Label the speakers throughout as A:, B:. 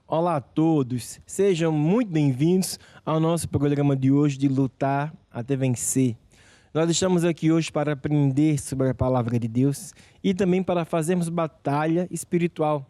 A: Olá a todos, sejam muito bem-vindos ao nosso programa de hoje de Lutar até Vencer. Nós estamos aqui hoje para aprender sobre a palavra de Deus e também para fazermos batalha espiritual.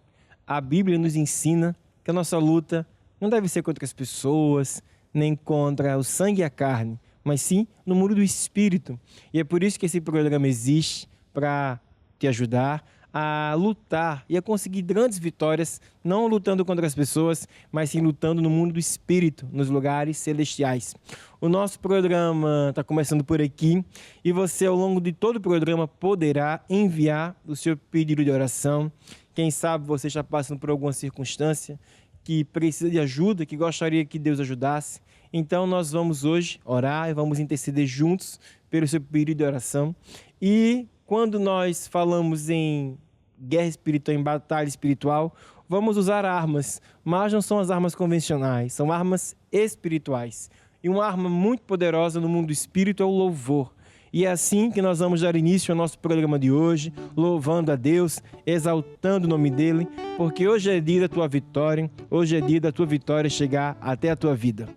A: A Bíblia nos ensina que a nossa luta não deve ser contra as pessoas, nem contra o sangue e a carne, mas sim no mundo do espírito. E é por isso que esse programa existe, para te ajudar a lutar e a conseguir grandes vitórias, não lutando contra as pessoas, mas sim lutando no mundo do espírito, nos lugares celestiais. O nosso programa está começando por aqui e você, ao longo de todo o programa, poderá enviar o seu pedido de oração. Quem sabe você está passando por alguma circunstância que precisa de ajuda, que gostaria que Deus ajudasse. Então nós vamos hoje orar e vamos interceder juntos pelo seu pedido de oração. E quando nós falamos em guerra espiritual, em batalha espiritual, vamos usar armas, mas não são as armas convencionais, são armas espirituais. E uma arma muito poderosa no mundo do espírito é o louvor. E é assim que nós vamos dar início ao nosso programa de hoje, louvando a Deus, exaltando o nome dEle, porque hoje é dia da tua vitória, hoje é dia da tua vitória chegar até a tua vida.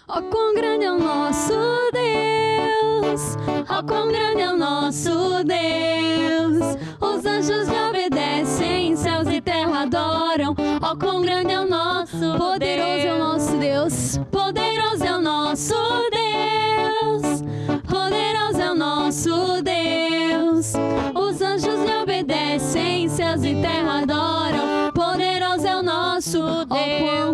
B: Ó, quão grande é o nosso Deus, ó, quão grande é o nosso Deus. Os anjos lhe obedecem, céus e terra adoram. Ó, quão grande é o nosso Deus, poderoso é o nosso Deus, poderoso é o nosso Deus, poderoso é o nosso Deus. Os anjos lhe obedecem, céus e terra adoram. Poderoso é o nosso Deus.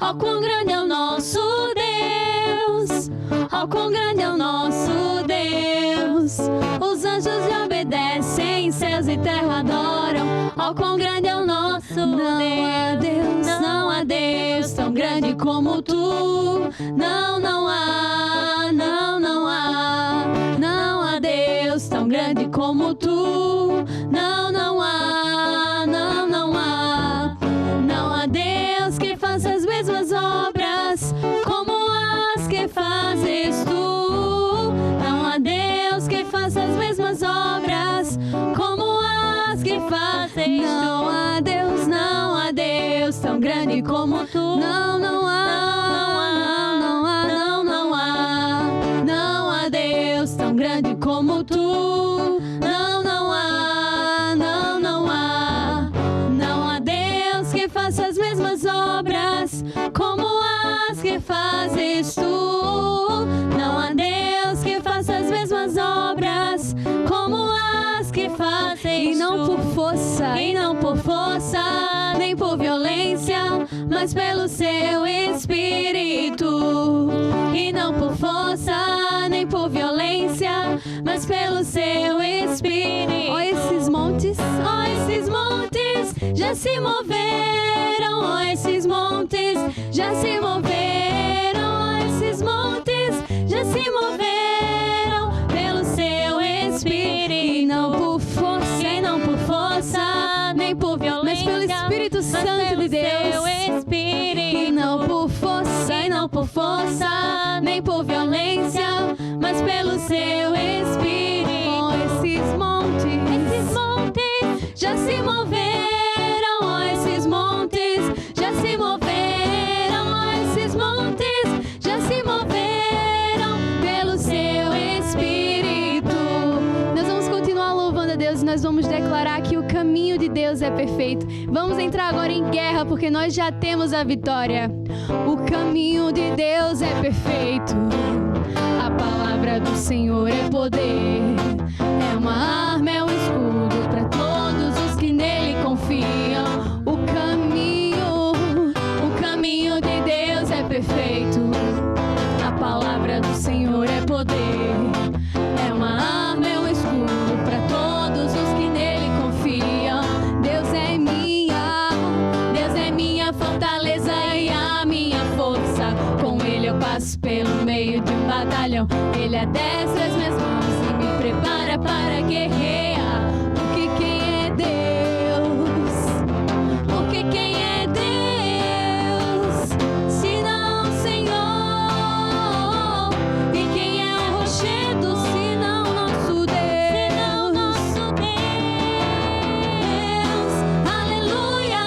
B: Ó, quão grande é o nosso Deus, ó, quão grande é o nosso Deus. Os anjos lhe obedecem, céus e terra adoram. Ó, quão grande é o nosso Deus. Não há Deus tão grande como tu. Não, não há, não, não há. Não há Deus tão grande como tu. Não, não há, não, não há. Não há Deus que faça as mesmas obras como as que fazes tu. Não há Deus que faça as mesmas obras como as que fazes tu. Não há Deus tão grande como tu. Não, não há, não há, não, não há. Não há Deus tão grande como tu. Não, não há, não, não há. Não há Deus que faça as mesmas obras como as que fazes tu. Não há Deus que faça as mesmas obras como as que fazes tu. E não por força, e não por força, nem por violência, mas pelo seu Espírito. E não por força, nem por violência, mas pelo seu Espírito. Ó, esses montes já se moveram. Ó, esses montes já se moveram. Ó, esses montes já se moveram pelo seu Espírito. E não por força, e não por força, nem por violência, mas pelo Espírito Santo de Deus. E não por força, e não por força, nem por violência, mas pelo seu Espírito. Ó, esses montes já se moveram. Ó, esses montes já se moveram. Ó, esses montes já se moveram pelo seu Espírito. Nós vamos continuar louvando a Deus e nós vamos declarar que o caminho de Deus é perfeito. Vamos entrar agora em guerra porque nós já temos a vitória. O caminho de Deus é perfeito. A palavra do Senhor é poder. É uma arma, é um escudo para todos os que nele confiam. O caminho de Deus é perfeito. A palavra do Senhor é poder. É uma arma, é um escudo para todos os que nele confiam. Deus é minha fortaleza e a minha força. Com ele eu passo pelo meio de um batalhão. Ele adestra as minhas mãos e me prepara para guerrear. Porque quem é Deus? Porque quem é Deus? Senão o Senhor. E quem é o rochedo? Senão nosso Deus. Senão nosso Deus. Aleluia.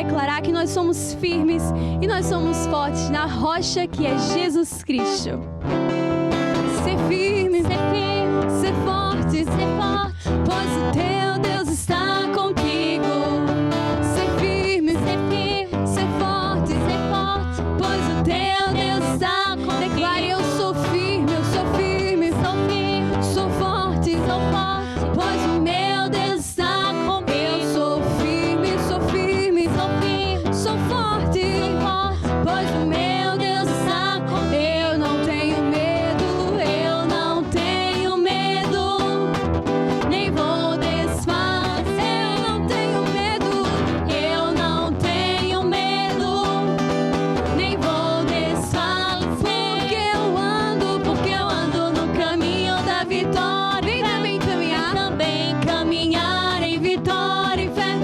B: declarar que nós somos firmes e nós somos fortes na rocha que é Jesus Cristo. Ser firme, ser forte, pois o teu Deus está contigo. Ser firme, ser forte, pois o teu Deus está contigo. Declare: eu sou firme, sou forte, pois o meu Deus está comigo. Eu sou firme, sou forte, pois o meu Deus está comigo. Eu não tenho medo, nem vou desfalecer. Eu não tenho medo, nem vou desfalecer. Porque eu ando no caminho da vitória. Vem também caminhar em vitória e fé.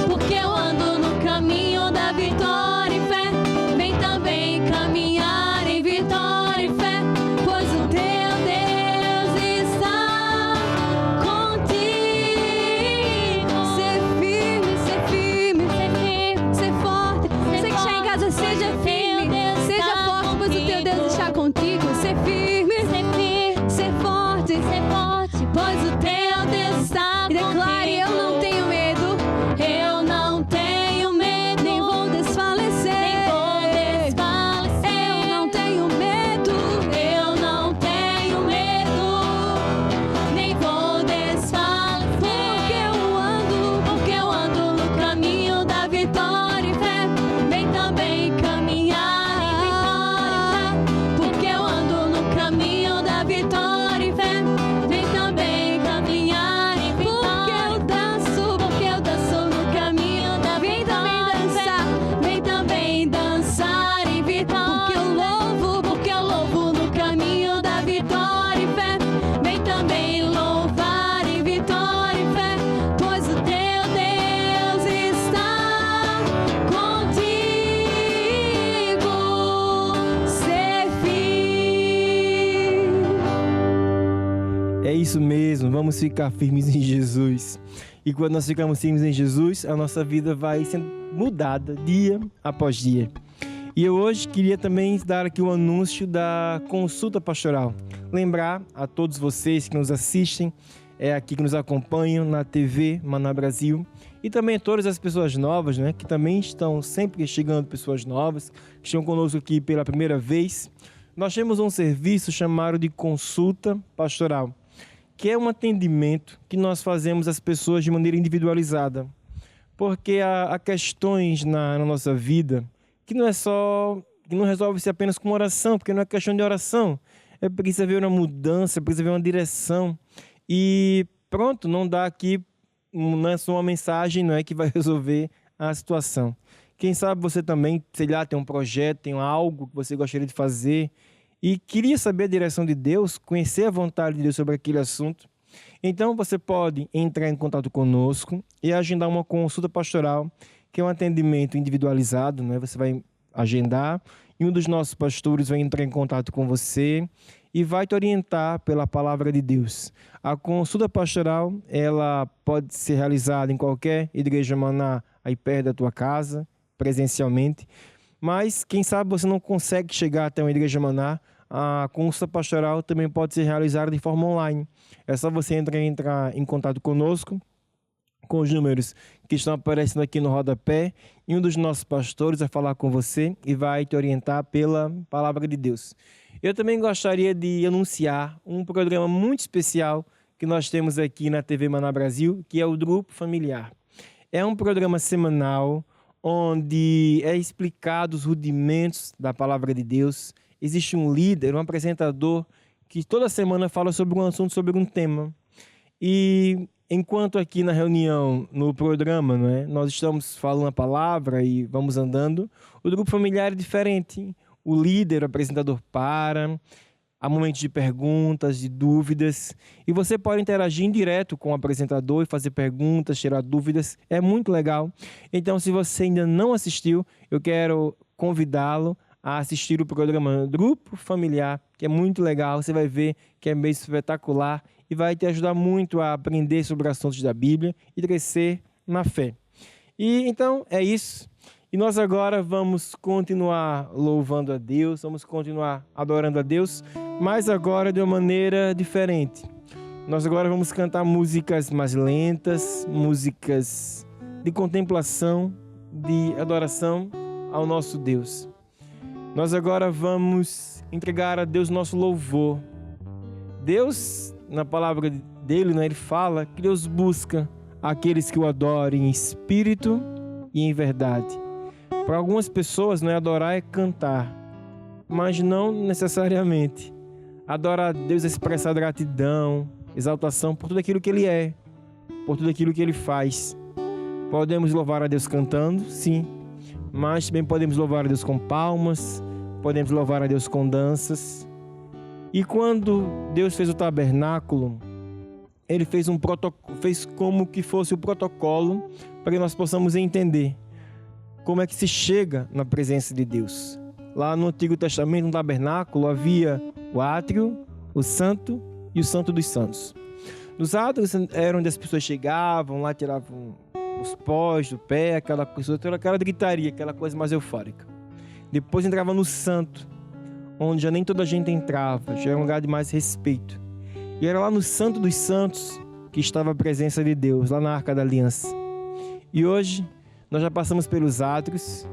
B: Porque eu ando no caminho da vitória e fé. Vem também caminhar em vitória e fé. Pois o teu Deus está contigo. Ser firme, ser forte. Você que está em casa, seja firme, seja forte, pois o teu Deus está contigo. Ser firme, ser forte, pois o teu Deus está contigo. E declare: eu não tenho medo, nem vou desfalecer. Eu não tenho medo, nem vou desfalecer. Porque eu ando no caminho da vitória e fé. Vem também caminhar em vitória e fé. Porque eu ando no caminho da vitória e fé. Vem também caminhar em vitória. Porque eu danço no caminho da vitória e fé. Vem também dançar em vitória. Porque eu louvo no caminho da vitória e fé. Vem também louvar em vitória e fé. Pois o teu Deus está contigo. Ser firme.
A: É isso mesmo, vamos ficar firmes em Jesus. E quando nós ficamos firmes em Jesus, a nossa vida vai sendo mudada dia após dia. E eu hoje queria também dar aqui o anúncio da consulta pastoral. Lembrar a todos vocês que nos assistem, aqui que nos acompanham na TV Maná Brasil, e também a todas as pessoas novas, né, que também estão sempre chegando, pessoas novas, que estão conosco aqui pela primeira vez. Nós temos um serviço chamado de consulta pastoral, que é um atendimento que nós fazemos às pessoas de maneira individualizada. Porque há questões na nossa vida que não resolve-se apenas com oração, porque não é questão de oração. É preciso haver uma mudança, precisa haver uma direção. E pronto, não dá aqui, não é só uma mensagem, não é que vai resolver a situação. Quem sabe você também, sei lá, tem um projeto, tem algo que você gostaria de fazer e queria saber a direção de Deus, conhecer a vontade de Deus sobre aquele assunto. Então você pode entrar em contato conosco e agendar uma consulta pastoral, que é um atendimento individualizado, né? Você vai agendar e um dos nossos pastores vai entrar em contato com você e vai te orientar pela palavra de Deus. A consulta pastoral, ela pode ser realizada em qualquer igreja Maná aí perto da tua casa, presencialmente, mas quem sabe você não consegue chegar até uma igreja Maná, a consulta pastoral também pode ser realizada de forma online. É só você entrar em contato conosco, com os números que estão aparecendo aqui no rodapé, e um dos nossos pastores vai falar com você e vai te orientar pela palavra de Deus. Eu também gostaria de anunciar um programa muito especial que nós temos aqui na TV Maná Brasil, que é o Grupo Familiar. É um programa semanal onde é explicado os rudimentos da palavra de Deus. Existe um líder, um apresentador, que toda semana fala sobre um assunto, sobre um tema. E enquanto aqui na reunião, no programa, não é, nós estamos falando a palavra e vamos andando, o grupo familiar é diferente. O líder, o apresentador há momentos de perguntas, de dúvidas, e você pode interagir em direto com o apresentador e fazer perguntas, tirar dúvidas. É muito legal. Então, se você ainda não assistiu, eu quero convidá-lo a assistir o programa Grupo Familiar, que é muito legal. Você vai ver que é meio espetacular e vai te ajudar muito a aprender sobre assuntos da Bíblia e crescer na fé. E então é isso. E nós agora vamos continuar louvando a Deus, vamos continuar adorando a Deus, mas agora de uma maneira diferente. Nós agora vamos cantar músicas mais lentas, músicas de contemplação, de adoração ao nosso Deus. Nós agora vamos entregar a Deus nosso louvor. Deus, na palavra dele, Ele fala que Deus busca aqueles que o adorem em espírito e em verdade. Para algumas pessoas, adorar é cantar, mas não necessariamente. Adorar a Deus é expressar gratidão, exaltação por tudo aquilo que Ele é, por tudo aquilo que Ele faz. Podemos louvar a Deus cantando, sim, mas também podemos louvar a Deus com palmas, podemos louvar a Deus com danças. E quando Deus fez o tabernáculo, Ele fez fez como que fosse o protocolo para que nós possamos entender como é que se chega na presença de Deus. Lá no Antigo Testamento, no tabernáculo, havia o átrio, o santo e o santo dos santos. Nos átrios era onde as pessoas chegavam, lá tiravam os pós do pé, aquela gritaria, aquela coisa mais eufórica. Depois entrava no santo, onde já nem toda a gente entrava, já era um lugar de mais respeito. E era lá no Santo dos Santos que estava a presença de Deus, lá na Arca da Aliança. E hoje nós já passamos pelos átrios,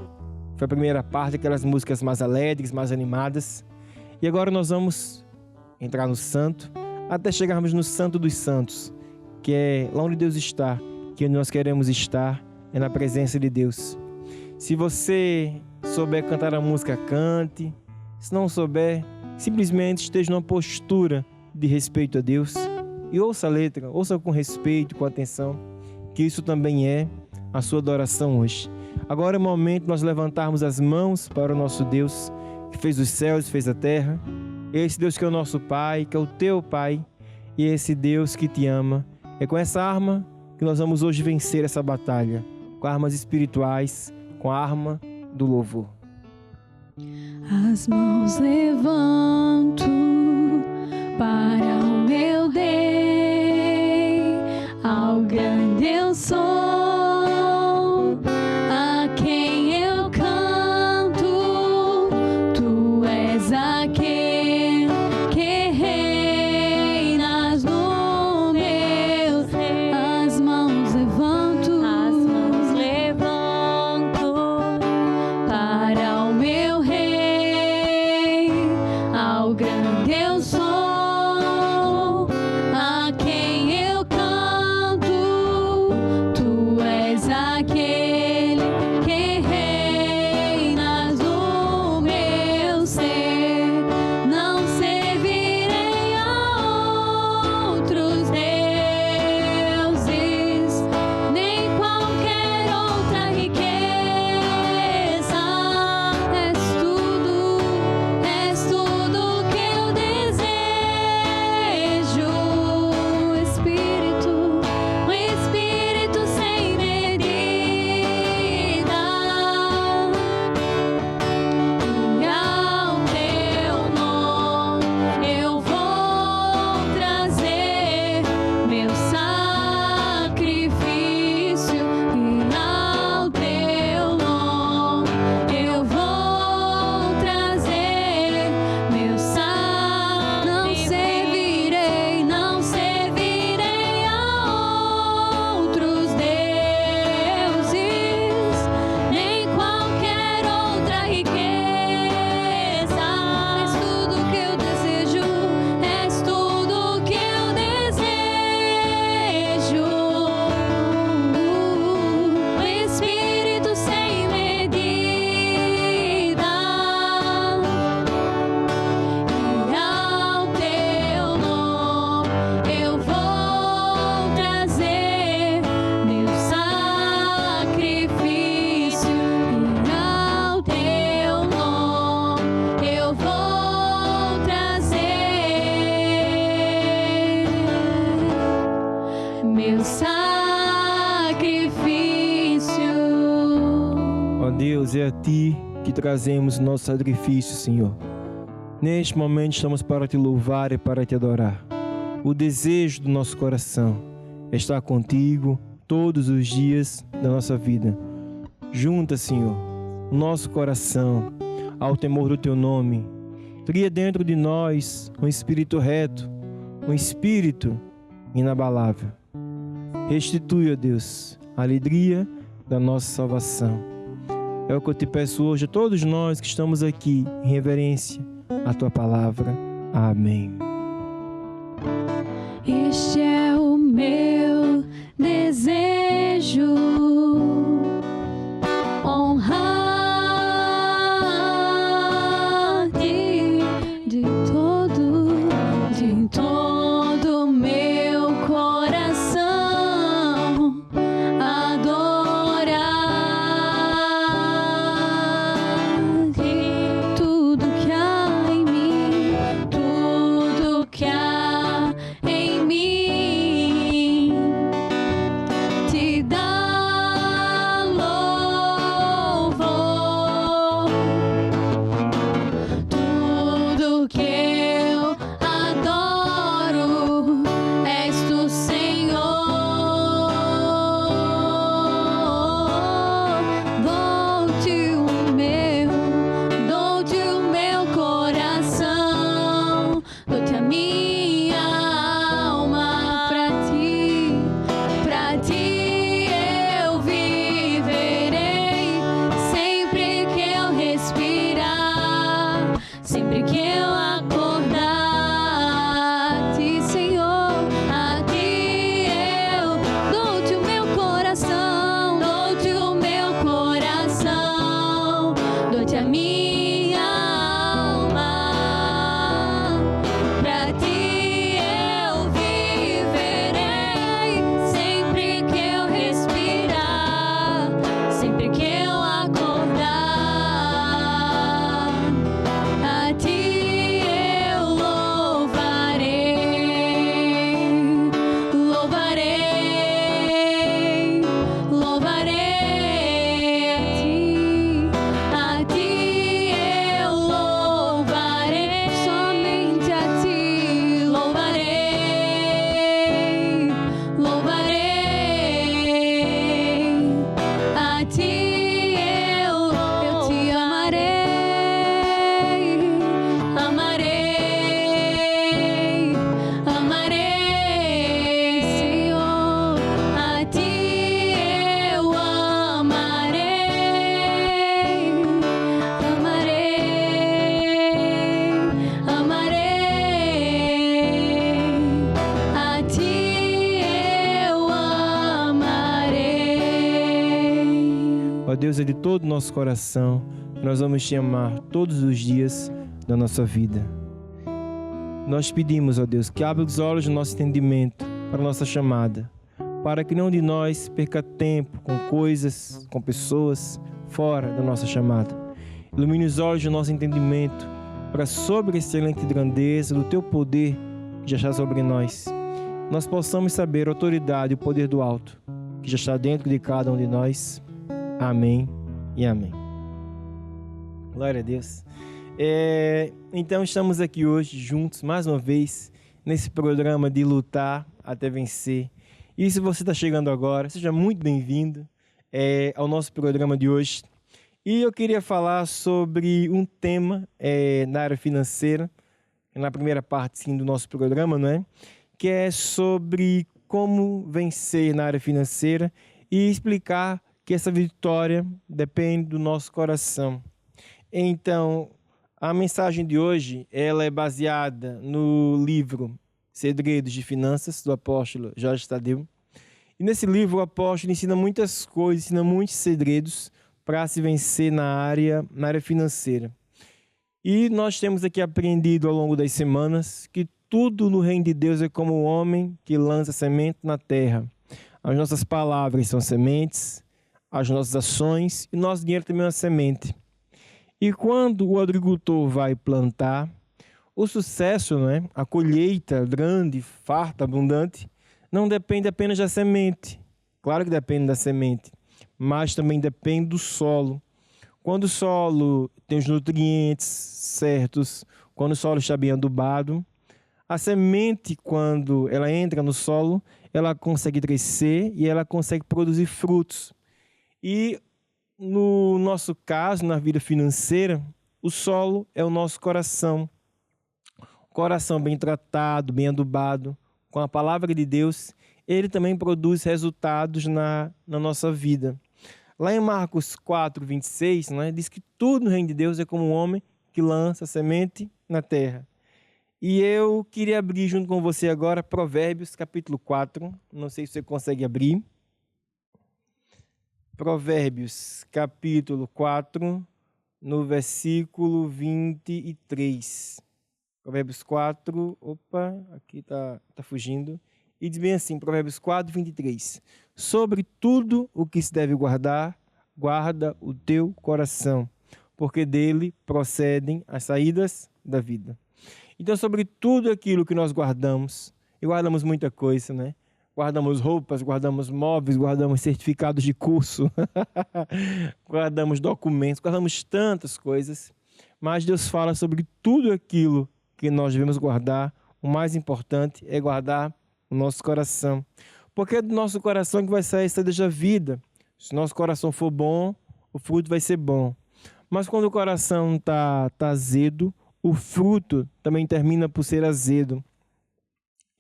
A: foi a primeira parte, aquelas músicas mais alegres, mais animadas. E agora nós vamos entrar no Santo, até chegarmos no Santo dos Santos, que é lá onde Deus está, que onde nós queremos estar, é na presença de Deus. Se você souber cantar a música, cante. Se não souber, simplesmente esteja numa postura de respeito a Deus e ouça a letra, ouça com respeito, com atenção, que isso também é a sua adoração hoje. Agora é o momento de nós levantarmos as mãos para o nosso Deus, que fez os céus e fez a terra. Esse Deus que é o nosso Pai, que é o teu Pai, e esse Deus que te ama. É com essa arma que nós vamos hoje vencer essa batalha, com armas espirituais, com a arma do louvor.
B: As mãos levanto para o meu Deus, ao grande eu sou, a quem eu canto, tu és aquele que reinas no meu ser. As mãos levanto para o meu Rei, ao grande eu sou.
A: Deus, é a Ti que trazemos nosso sacrifício, Senhor. Neste momento estamos para Te louvar e para Te adorar. O desejo do nosso coração é estar contigo todos os dias da nossa vida, Junta, Senhor, o nosso coração ao temor do Teu nome. Cria dentro de nós um espírito reto, um espírito inabalável. Restitui, ó Deus, a alegria da nossa salvação. É o que eu te peço hoje a todos nós que estamos aqui em reverência à Tua palavra. Amém.
B: Este é o meu desejo, honrar-te de todo meu coração, adorar-te, tudo que há em mim, tudo que há em mim, te dá louvor. Tudo que eu adoro és tu, Senhor. Dou-te o meu coração, dou-te a minha alma. Pra ti eu viverei, sempre que eu respirar, sempre que eu acordar. A ti, Senhor, a ti eu dou-te o meu coração, dou-te o meu coração, dou-te a minha alma. Pra ti eu viverei, sempre que eu respirar, sempre que eu acordar. A ti eu louvarei, louvarei, louvarei a ti eu louvarei, somente a ti louvarei, louvarei a ti eu te amarei, amarei, amarei, Senhor, a ti eu amarei, amarei, amarei, a ti eu amarei.
A: Ó Deus, é de todo o nosso coração, nós vamos te amar todos os dias da nossa vida. Nós pedimos, ó Deus, que abra os olhos do nosso entendimento para a nossa chamada, para que nenhum de nós perca tempo com coisas, com pessoas fora da nossa chamada. Ilumine os olhos do nosso entendimento para a sobre-excelente grandeza do Teu poder que já está sobre nós. Nós possamos saber a autoridade e o poder do alto que já está dentro de cada um de nós. Amém e amém. Glória a Deus. Então estamos aqui hoje juntos, mais uma vez, nesse programa de lutar até vencer. E se você está chegando agora, seja muito bem-vindo ao nosso programa de hoje. E eu queria falar sobre um tema na área financeira, na primeira parte sim, do nosso programa, não é? Que é sobre como vencer na área financeira e explicar que essa vitória depende do nosso coração. Então, a mensagem de hoje ela é baseada no livro Segredos de Finanças, do apóstolo Jorge Tadeu. E nesse livro o apóstolo ensina muitas coisas, ensina muitos segredos para se vencer na área financeira. E nós temos aqui aprendido ao longo das semanas que tudo no reino de Deus é como o homem que lança semente na terra. As nossas palavras são sementes, as nossas ações e nosso dinheiro também é uma semente. E quando o agricultor vai plantar, o sucesso, a colheita grande, farta, abundante, não depende apenas da semente. Claro que depende da semente, mas também depende do solo. Quando o solo tem os nutrientes certos, quando o solo está bem adubado, a semente, quando ela entra no solo, ela consegue crescer e ela consegue produzir frutos. E no nosso caso, na vida financeira, o solo é o nosso coração. Coração bem tratado, bem adubado, com a palavra de Deus, ele também produz resultados na nossa vida. Lá em Marcos 4, 26, né, diz que tudo no reino de Deus é como um homem que lança semente na terra. E eu queria abrir junto com você agora Provérbios capítulo 4, não sei se você consegue abrir. Provérbios capítulo 4, no versículo 23. Provérbios 4, aqui tá fugindo. E diz bem assim, Provérbios 4, 23. Sobre tudo o que se deve guardar, guarda o teu coração, porque dele procedem as saídas da vida. Então, sobre tudo aquilo que nós guardamos, e guardamos muita coisa, né? Guardamos roupas, guardamos móveis, guardamos certificados de curso, guardamos documentos, guardamos tantas coisas, mas Deus fala sobre tudo aquilo que nós devemos guardar. O mais importante é guardar o nosso coração, porque é do nosso coração que vai sair essa da vida. Se nosso coração for bom, o fruto vai ser bom. Mas quando o coração tá azedo, o fruto também termina por ser azedo.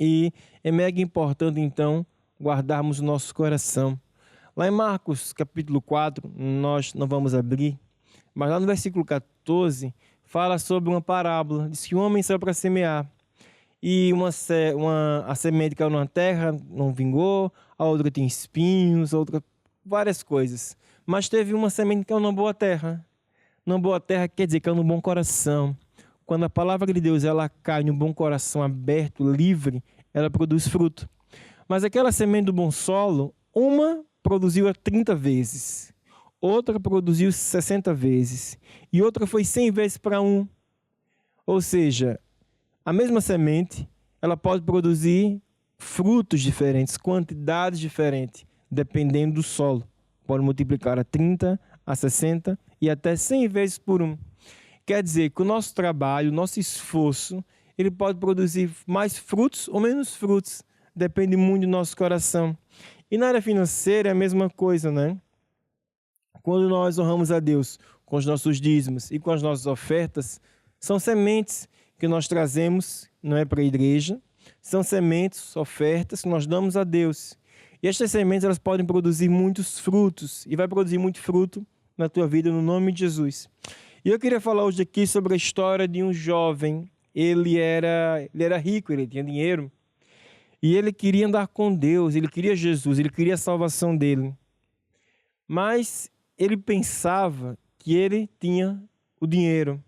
A: E é mega importante, então, guardarmos o nosso coração. Lá em Marcos, capítulo 4, nós não vamos abrir, mas lá no versículo 14, fala sobre uma parábola. Diz que um homem saiu para semear. E a semente caiu numa terra, não vingou, a outra tem espinhos, várias coisas. Mas teve uma semente que caiu numa boa terra. Numa boa terra quer dizer que caiu num bom coração. Quando a palavra de Deus ela cai num bom coração aberto, livre, ela produz fruto. Mas aquela semente do bom solo, uma produziu a 30 vezes, outra produziu 60 vezes e outra foi 100 vezes para um. Ou seja, a mesma semente, ela pode produzir frutos diferentes, quantidades diferentes, dependendo do solo. Pode multiplicar a 30, a 60 e até 100 vezes por um. Quer dizer que o nosso trabalho, o nosso esforço, ele pode produzir mais frutos ou menos frutos. Depende muito do nosso coração. E na área financeira é a mesma coisa, né? Quando nós honramos a Deus com os nossos dízimos e com as nossas ofertas, são sementes que nós trazemos, não é para a igreja, são sementes, ofertas que nós damos a Deus. E estas sementes elas podem produzir muitos frutos e vai produzir muito fruto na tua vida no nome de Jesus. E eu queria falar hoje aqui sobre a história de um jovem. Ele era rico, ele tinha dinheiro. E ele queria andar com Deus, ele queria Jesus, ele queria a salvação dele. Mas ele pensava que ele tinha o dinheiro.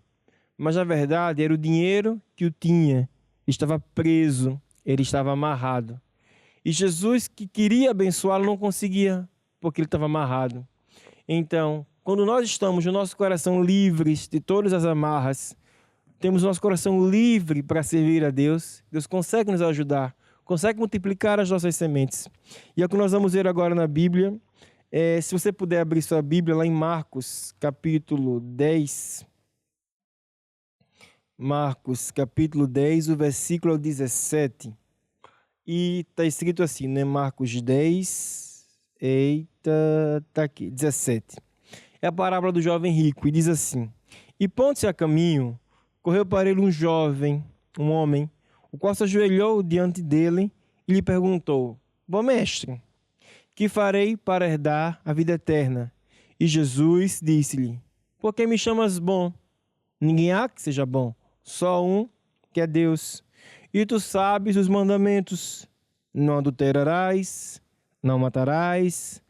A: Mas na verdade era o dinheiro que o tinha. Ele estava preso, ele estava amarrado. E Jesus que queria abençoá-lo não conseguia, porque ele estava amarrado. Então, quando nós estamos no nosso coração livres de todas as amarras, temos nosso coração livre para servir a Deus, Deus consegue nos ajudar, consegue multiplicar as nossas sementes. E é o que nós vamos ver agora na Bíblia. Se você puder abrir sua Bíblia lá em Marcos, capítulo 10. Marcos, capítulo 10, o versículo 17. E está escrito assim, né? Marcos 10, está aqui, 17. É a parábola do jovem rico e diz assim: E pondo-se a caminho, correu para ele um homem, o qual se ajoelhou diante dele e lhe perguntou: Bom mestre, que farei para herdar a vida eterna? E Jesus disse-lhe: Por que me chamas bom? Ninguém há que seja bom, só um, que é Deus. E tu sabes os mandamentos: não adulterarás, não matarás,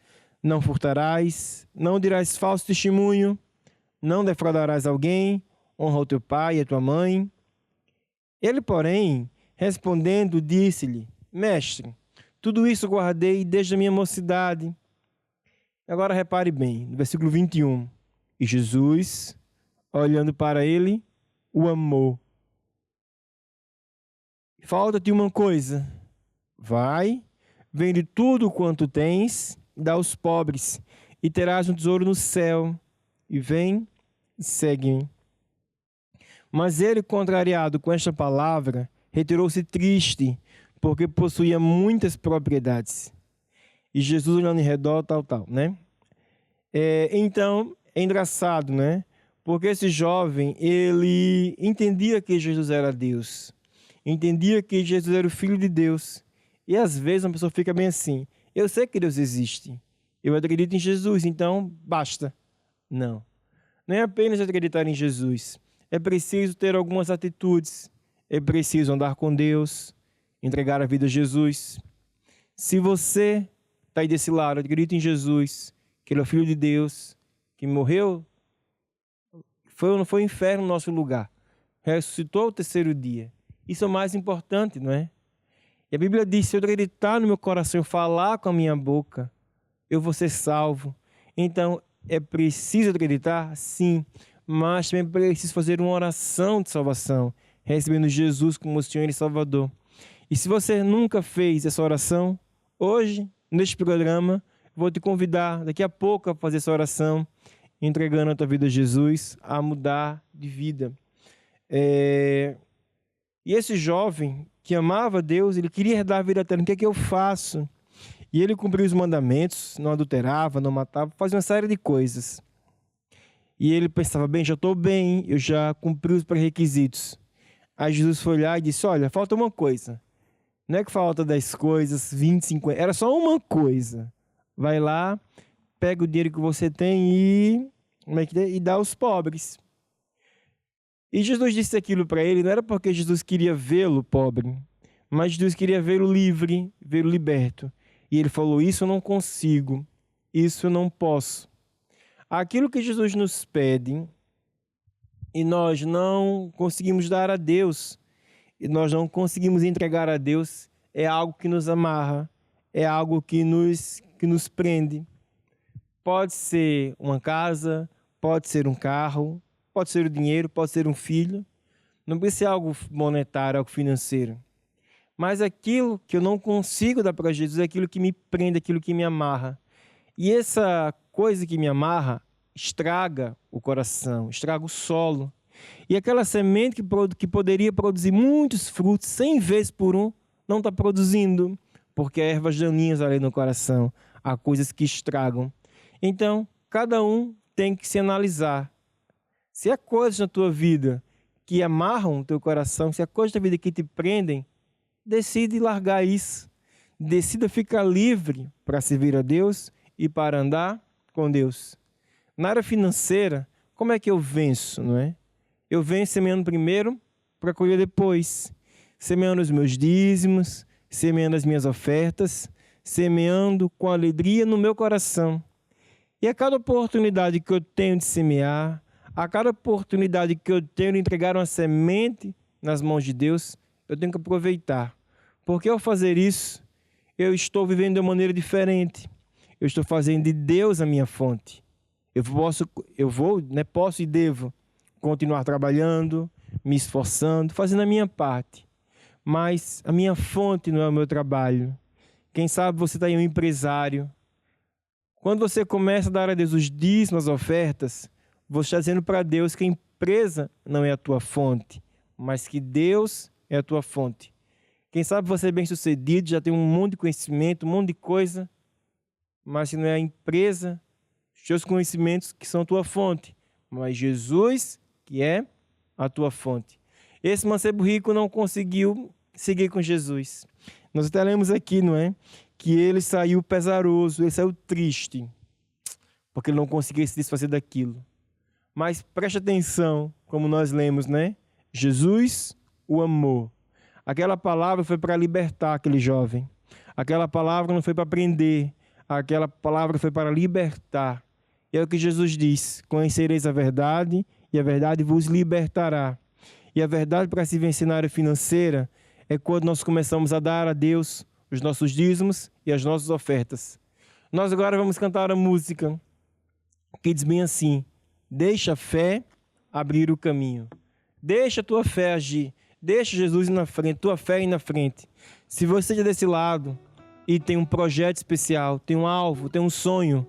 A: não furtarás, não dirás falso testemunho, não defraudarás alguém, honra o teu pai e a tua mãe. Ele, porém, respondendo, disse-lhe: Mestre, tudo isso guardei desde a minha mocidade. Agora repare bem, no versículo 21. E Jesus, olhando para ele, o amou. Falta-te uma coisa. Vai, vende tudo quanto tens, dá aos pobres, e terás um tesouro no céu. E vem e segue-me. Mas ele, contrariado com esta palavra, retirou-se triste, porque possuía muitas propriedades. E Jesus olhando em redor, né? Então, é engraçado, né? Porque esse jovem, ele entendia que Jesus era Deus. Entendia que Jesus era o Filho de Deus. E às vezes uma pessoa fica bem assim: eu sei que Deus existe. Eu acredito em Jesus, então basta. Não. Não é apenas acreditar em Jesus. É preciso ter algumas atitudes. É preciso andar com Deus, entregar a vida a Jesus. Se você está aí desse lado, acredita em Jesus, que Ele é o Filho de Deus, que morreu, foi ao inferno no nosso lugar, ressuscitou ao terceiro dia. Isso é o mais importante, não é? E a Bíblia diz: se eu acreditar no meu coração, eu falar com a minha boca, eu vou ser salvo. Então, é preciso acreditar? Sim. Mas também é preciso fazer uma oração de salvação, recebendo Jesus como Senhor e Salvador. E se você nunca fez essa oração, hoje, neste programa, vou te convidar daqui a pouco a fazer essa oração, entregando a tua vida a Jesus, a mudar de vida. E esse jovem que amava Deus, ele queria herdar a vida eterna. O que é que eu faço? E ele cumpriu os mandamentos, não adulterava, não matava, fazia uma série de coisas. E ele pensava: bem, já estou bem, eu já cumpri os pré-requisitos. Aí Jesus foi lá e disse: olha, falta uma coisa. Não é que falta 10 coisas, 20, 50, era só uma coisa. Vai lá, pega o dinheiro que você tem e dá aos pobres. E Jesus disse aquilo para ele, não era porque Jesus queria vê-lo pobre, mas Jesus queria vê-lo livre, vê-lo liberto. E ele falou: isso eu não consigo, isso eu não posso. Aquilo que Jesus nos pede e nós não conseguimos dar a Deus, e nós não conseguimos entregar a Deus, é algo que nos amarra, é algo que nos prende. Pode ser uma casa, pode ser um carro, pode ser o dinheiro, pode ser um filho. Não precisa ser algo monetário, algo financeiro. Mas aquilo que eu não consigo dar para Jesus é aquilo que me prende, aquilo que me amarra. E essa coisa que me amarra estraga o coração, estraga o solo. E aquela semente que poderia produzir muitos frutos, 100 vezes por um, não está produzindo, porque há ervas daninhas ali no coração, há coisas que estragam. Então, cada um tem que se analisar. Se há coisas na tua vida que amarram o teu coração, se há coisas na vida que te prendem, decide largar isso. Decida ficar livre para servir a Deus e para andar com Deus. Na área financeira, como é que eu venço, não é? Eu venço semeando primeiro para colher depois. Semeando os meus dízimos, semeando as minhas ofertas, semeando com alegria no meu coração. E a cada oportunidade que eu tenho de semear, a cada oportunidade que eu tenho de entregar uma semente nas mãos de Deus, eu tenho que aproveitar. Porque ao fazer isso, eu estou vivendo de uma maneira diferente. Eu estou fazendo de Deus a minha fonte. Posso e devo continuar trabalhando, me esforçando, fazendo a minha parte. Mas a minha fonte não é o meu trabalho. Quem sabe você está aí um empresário. Quando você começa a dar a Deus os dízimos, as ofertas, você está dizendo para Deus que a empresa não é a tua fonte, mas que Deus é a tua fonte. Quem sabe você é bem sucedido, já tem um monte de conhecimento, um monte de coisa, mas se não é a empresa, os teus conhecimentos que são a tua fonte, mas Jesus que é a tua fonte. Esse mancebo rico não conseguiu seguir com Jesus. Nós até lemos aqui, não é? Que ele saiu pesaroso, ele saiu triste, porque ele não conseguia se desfazer daquilo. Mas preste atenção, como nós lemos, né? Jesus o amou. Aquela palavra foi para libertar aquele jovem. Aquela palavra não foi para prender. Aquela palavra foi para libertar. E é o que Jesus diz: conhecereis a verdade e a verdade vos libertará. E a verdade para se vencer na área financeira é quando nós começamos a dar a Deus os nossos dízimos e as nossas ofertas. Nós agora vamos cantar a música que diz bem assim: deixa a fé abrir o caminho. Deixa a tua fé agir. Deixa Jesus ir na frente, tua fé ir na frente. Se você está desse lado e tem um projeto especial, tem um alvo, tem um sonho,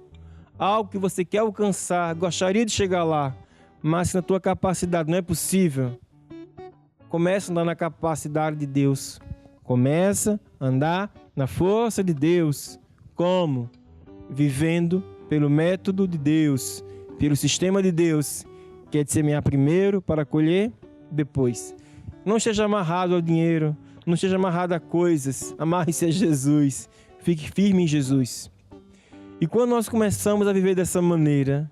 A: algo que você quer alcançar, gostaria de chegar lá, mas na tua capacidade não é possível, começa a andar na capacidade de Deus. Começa a andar na força de Deus. Como? Vivendo pelo método de Deus, pelo sistema de Deus, que é de semear primeiro para colher depois. Não esteja amarrado ao dinheiro, não esteja amarrado a coisas, amarre-se a Jesus, fique firme em Jesus. E quando nós começamos a viver dessa maneira,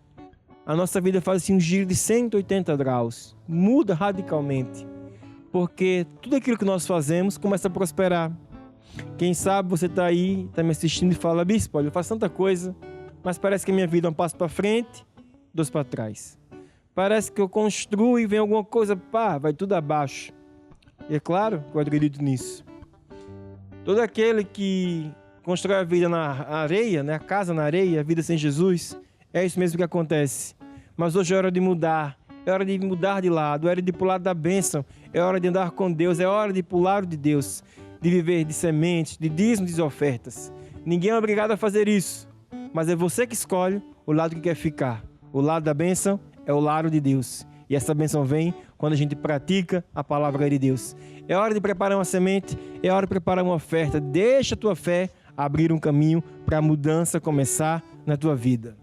A: a nossa vida faz assim um giro de 180 graus, muda radicalmente, porque tudo aquilo que nós fazemos começa a prosperar. Quem sabe você está aí, está me assistindo e fala: bispo, olha, eu faço tanta coisa, mas parece que a minha vida é um passo para frente, dois para trás. Parece que eu construo e vem alguma coisa, pá, vai tudo abaixo. E é claro que eu acredito nisso. Todo aquele que constrói a vida na areia, né, a casa na areia, a vida sem Jesus, é isso mesmo que acontece. Mas hoje é hora de mudar, é hora de mudar de lado, é hora de pular da bênção, é hora de andar com Deus, é hora de pular de Deus, de viver de sementes, de dízimos e de ofertas. Ninguém é obrigado a fazer isso, mas é você que escolhe o lado que quer ficar. O lado da bênção é o lado de Deus. E essa bênção vem quando a gente pratica a palavra de Deus. É hora de preparar uma semente, é hora de preparar uma oferta. Deixa a tua fé abrir um caminho para a mudança começar na tua vida.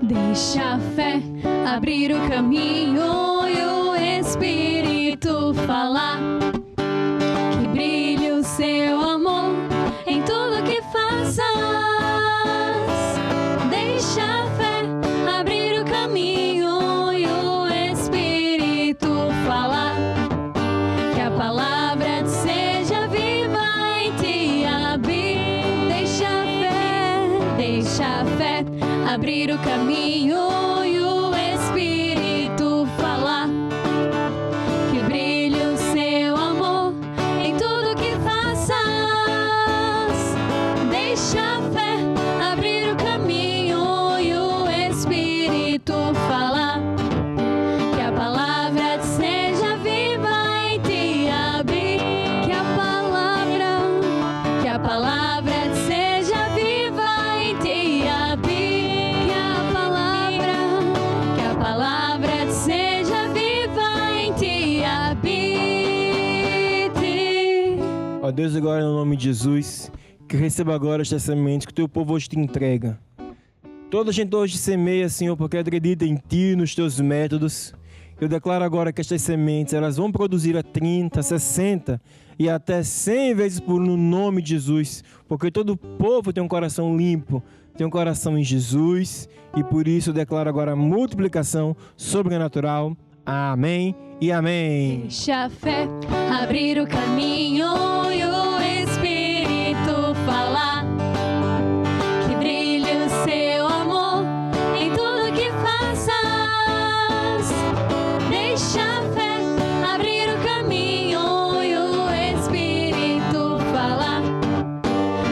B: Deixa a fé abrir o caminho e o Espírito falar. Que brilhe o seu amor em tudo que faças. Deixa a fé abrir o caminho e o Espírito falar. Que a palavra seja viva em ti habite. Deixa a fé abrir o caminho e o Espírito falar. Que brilhe o seu amor em tudo que faças. Deixa a fé abrir o caminho e o Espírito falar. Que a palavra seja viva em ti habite. Que a palavra seja viva em ti habite. Que a palavra seja viva em ti habite.
A: Ó Deus, agora no nome de Jesus, que receba agora esta semente que o teu povo hoje te entrega. Toda a gente hoje semeia, Senhor, porque acredita em Ti, nos Teus métodos. Eu declaro agora que estas sementes, elas vão produzir a 30, 60 e até 100 vezes por no nome de Jesus. Porque todo povo tem um coração limpo, tem um coração em Jesus. E por isso eu declaro agora a multiplicação sobrenatural. Amém e amém.
B: Deixa a fé abrir o caminho e o Espírito falar. Que brilhe o seu amor em tudo que faças. Deixa a fé abrir o caminho e o Espírito falar.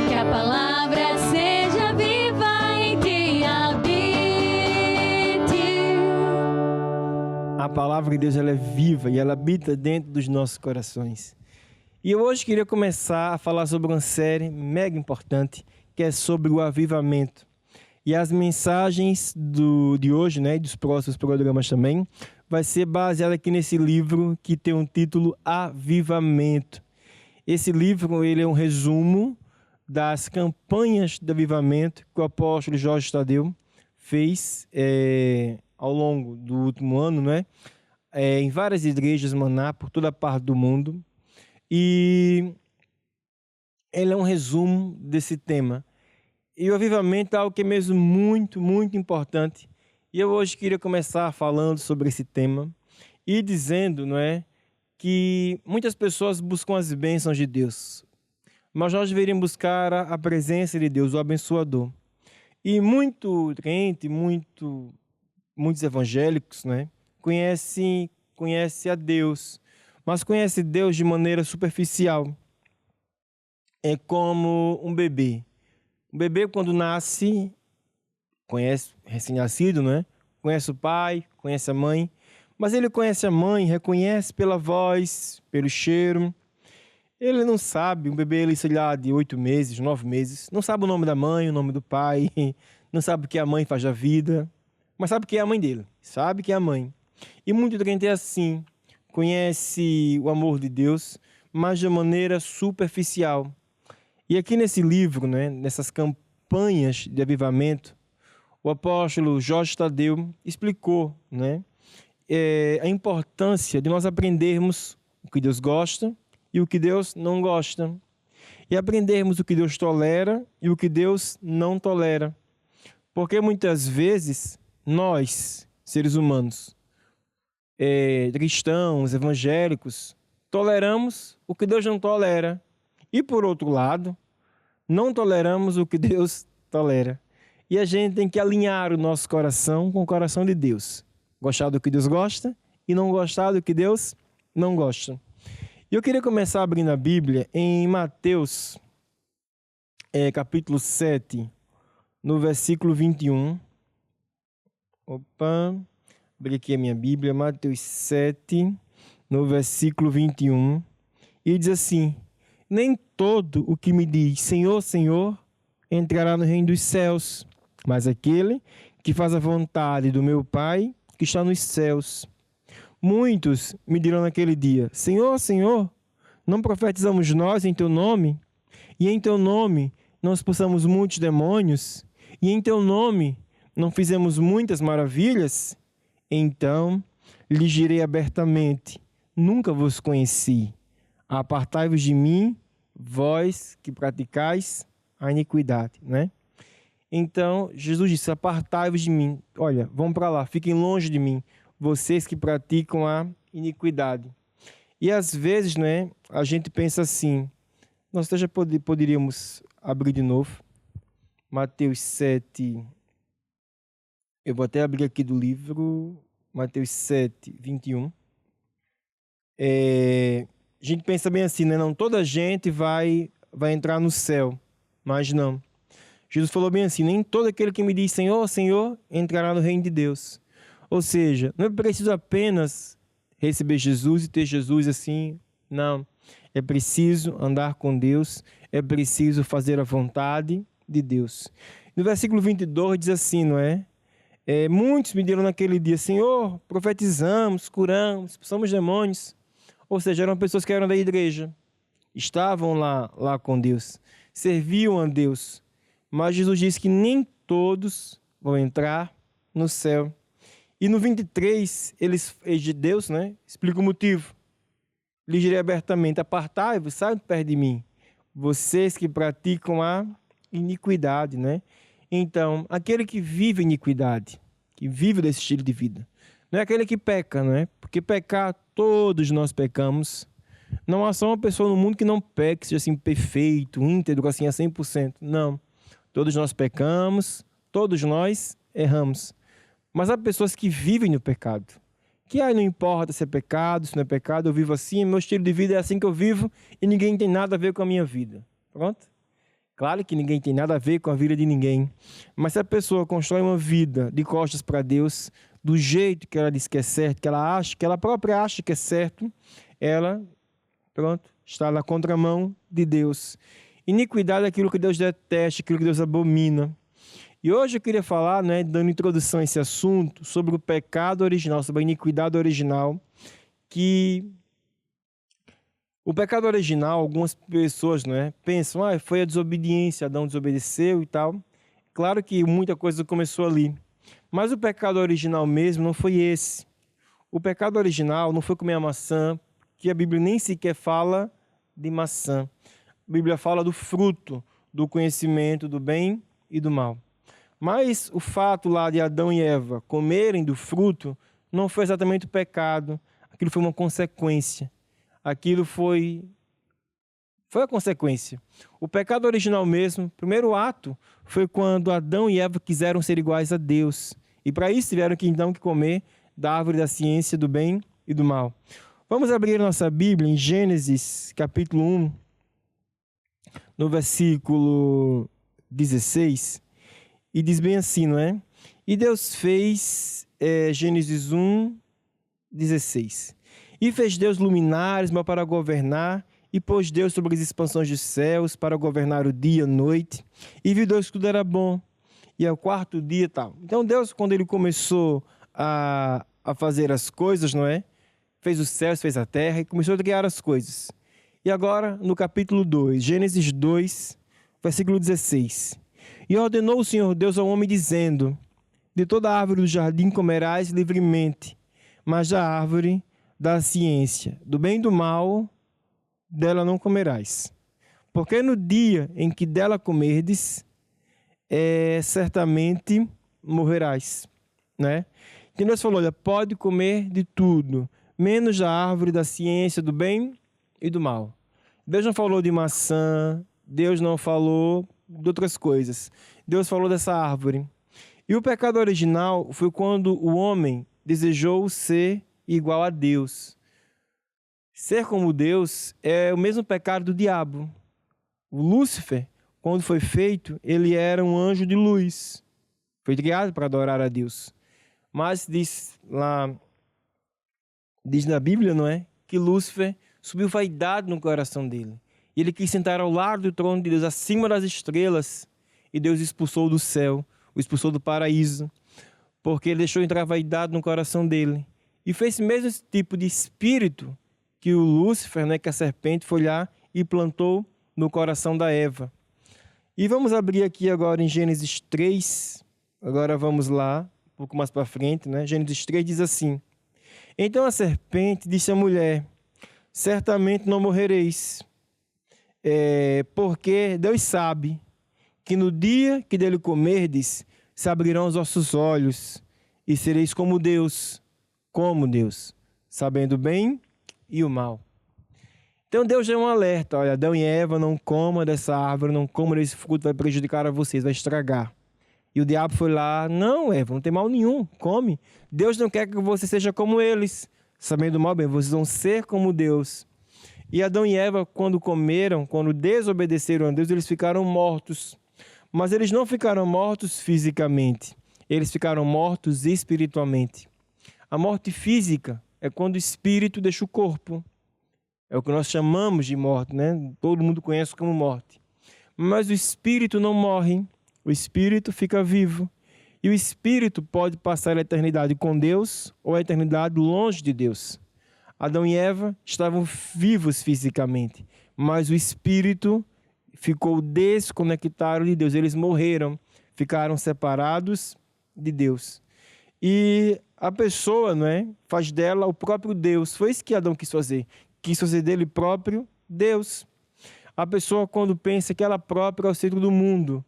B: Que a palavra seja viva em ti habite.
A: A palavra de Deus, ela é viva e ela habita dentro dos nossos corações. E eu hoje queria começar a falar sobre uma série mega importante, que é sobre o avivamento. E as mensagens de hoje, né, e dos próximos programas também, vai ser baseada aqui nesse livro que tem um título Avivamento. Esse livro, ele é um resumo das campanhas de avivamento que o apóstolo Jorge Tadeu fez ao longo do último ano, né? Em várias igrejas Maná, por toda a parte do mundo. E ele é um resumo desse tema. E o avivamento é algo que é mesmo muito, muito importante. E eu hoje queria começar falando sobre esse tema e dizendo, não é, que muitas pessoas buscam as bênçãos de Deus, mas nós deveríamos buscar a presença de Deus, o abençoador. E muito crente, muitos evangélicos, né, conhece a Deus, mas conhece Deus de maneira superficial. É como um bebê. O bebê, quando nasce, conhece recém-nascido, né? Conhece o pai, conhece a mãe, mas ele conhece a mãe, reconhece pela voz, pelo cheiro. Ele não sabe, um bebê, ele, sei lá, de 8 meses, 9 meses, não sabe o nome da mãe, o nome do pai, não sabe o que a mãe faz da vida, mas sabe que é a mãe dele, sabe que é a mãe. E muito crente é assim, conhece o amor de Deus, mas de maneira superficial. E aqui nesse livro, né, campanhas de avivamento, o apóstolo Jorge Tadeu explicou, né, a importância de nós aprendermos o que Deus gosta e o que Deus não gosta. E aprendermos o que Deus tolera e o que Deus não tolera. Porque muitas vezes nós, seres humanos, cristãos, evangélicos, toleramos o que Deus não tolera. E por outro lado, não toleramos o que Deus tolera. E a gente tem que alinhar o nosso coração com o coração de Deus. Gostar do que Deus gosta e não gostar do que Deus não gosta. E eu queria começar abrindo a Bíblia em Mateus, capítulo 7, no versículo 21. Abri aqui a minha Bíblia, Mateus 7, no versículo 21. E diz assim: nem todo o que me diz Senhor, Senhor, entrará no reino dos céus, mas aquele que faz a vontade do meu Pai que está nos céus. Muitos me dirão naquele dia: Senhor, Senhor, não profetizamos nós em teu nome? E em teu nome não expulsamos muitos demônios? E em teu nome não fizemos muitas maravilhas? Então lhes direi abertamente: nunca vos conheci. Apartai-vos de mim, vós que praticais a iniquidade, né? Então, Jesus disse: apartai-vos de mim. Olha, vão para lá, fiquem longe de mim, vocês que praticam a iniquidade. E às vezes, né, a gente pensa assim, nós até já poderíamos abrir de novo, Mateus 7, eu vou até abrir aqui do livro, Mateus 7, 21. A gente pensa bem assim, né? Não toda gente vai entrar no céu, mas não. Jesus falou bem assim: nem todo aquele que me diz Senhor, Senhor, entrará no reino de Deus. Ou seja, não é preciso apenas receber Jesus e ter Jesus assim, não. É preciso andar com Deus, é preciso fazer a vontade de Deus. No versículo 22 diz assim, não é? Muitos me dirão naquele dia: Senhor, profetizamos, curamos, expulsamos demônios. Ou seja, eram pessoas que eram da igreja, estavam lá com Deus, serviam a Deus. Mas Jesus disse que nem todos vão entrar no céu. E no 23, Deus, né, explica o motivo. Lhes direi abertamente: apartai-vos, saiam de perto de mim, vocês que praticam a iniquidade, né? Então, aquele que vive a iniquidade, que vive desse estilo de vida, não é aquele que peca, não é? Porque pecar, todos nós pecamos. Não há só uma pessoa no mundo que não peque, seja assim perfeito, íntegro, assim a 100%. Não. Todos nós pecamos, todos nós erramos. Mas há pessoas que vivem no pecado. Que não importa se é pecado, se não é pecado, eu vivo assim, meu estilo de vida é assim que eu vivo e ninguém tem nada a ver com a minha vida. Pronto? Claro que ninguém tem nada a ver com a vida de ninguém. Mas se a pessoa constrói uma vida de costas para Deus, do jeito que ela diz que é certo, que ela própria acha que é certo, ela, está na contramão de Deus. Iniquidade é aquilo que Deus detesta, aquilo que Deus abomina. E hoje eu queria falar, né, dando introdução a esse assunto, sobre o pecado original, sobre a iniquidade original, que o pecado original, algumas pessoas, né, pensam, foi a desobediência, Adão desobedeceu e tal. Claro que muita coisa começou ali. Mas o pecado original mesmo não foi esse. O pecado original não foi comer a maçã, que a Bíblia nem sequer fala de maçã. A Bíblia fala do fruto, do conhecimento do bem e do mal. Mas o fato lá de Adão e Eva comerem do fruto não foi exatamente o pecado. Aquilo foi uma consequência. Aquilo foi a consequência. O pecado original mesmo, o primeiro ato, foi quando Adão e Eva quiseram ser iguais a Deus. E para isso tiveram que então comer da árvore da ciência do bem e do mal. Vamos abrir nossa Bíblia em Gênesis, capítulo 1, no versículo 16, e diz bem assim, não é? E Deus fez, Gênesis 1, 16. E fez Deus luminares para governar, e pôs Deus sobre as expansões dos céus para governar o dia e a noite. E viu Deus que tudo era bom. E ao quarto dia tal. Então Deus, quando ele começou a fazer as coisas, não é? Fez os céus, fez a terra e começou a criar as coisas. E agora, no capítulo 2, Gênesis 2, versículo 16. E ordenou o Senhor Deus ao homem, dizendo: de toda árvore do jardim comerás livremente, mas da árvore da ciência, do bem e do mal, dela não comerás. Porque no dia em que dela comerdes, certamente morrerás. Né? Então Deus falou: olha, pode comer de tudo, menos da árvore da ciência, do bem e do mal. Deus não falou de maçã, Deus não falou de outras coisas. Deus falou dessa árvore. E o pecado original foi quando o homem desejou ser igual a Deus. Ser como Deus é o mesmo pecado do diabo. O Lúcifer, quando foi feito, ele era um anjo de luz. Foi criado para adorar a Deus. Mas diz na Bíblia, não é? Que Lúcifer subiu vaidade no coração dele. E ele quis sentar ao lado do trono de Deus, acima das estrelas. E Deus expulsou do céu, o expulsou do paraíso, porque ele deixou entrar vaidade no coração dele. E foi esse mesmo tipo de espírito que o Lúcifer, né, que a serpente, foi lá e plantou no coração da Eva. E vamos abrir aqui agora em Gênesis 3. Agora vamos lá, um pouco mais para frente, né? Gênesis 3 diz assim: então a serpente disse à mulher: certamente não morrereis, porque Deus sabe que no dia que dele comerdes, se abrirão os vossos olhos, e sereis como Deus, sabendo o bem e o mal. Então Deus deu um alerta: olha, Adão e Eva, não coma dessa árvore, não coma desse fruto, vai prejudicar a vocês, vai estragar. E o diabo foi lá: não, Eva, não tem mal nenhum, come. Deus não quer que você seja como eles, sabendo o mal, bem, vocês vão ser como Deus. E Adão e Eva, quando comeram, quando desobedeceram a Deus, eles ficaram mortos. Mas eles não ficaram mortos fisicamente, eles ficaram mortos espiritualmente. A morte física é quando o espírito deixa o corpo. É o que nós chamamos de morte, né? Todo mundo conhece como morte. Mas o espírito não morre, o espírito fica vivo. E o espírito pode passar a eternidade com Deus ou a eternidade longe de Deus. Adão e Eva estavam vivos fisicamente, mas o espírito ficou desconectado de Deus. Eles morreram, ficaram separados de Deus. E a pessoa, não é, faz dela o próprio Deus. Foi isso que Adão quis fazer. Quis fazer dele próprio Deus. A pessoa, quando pensa que ela própria é o centro do mundo,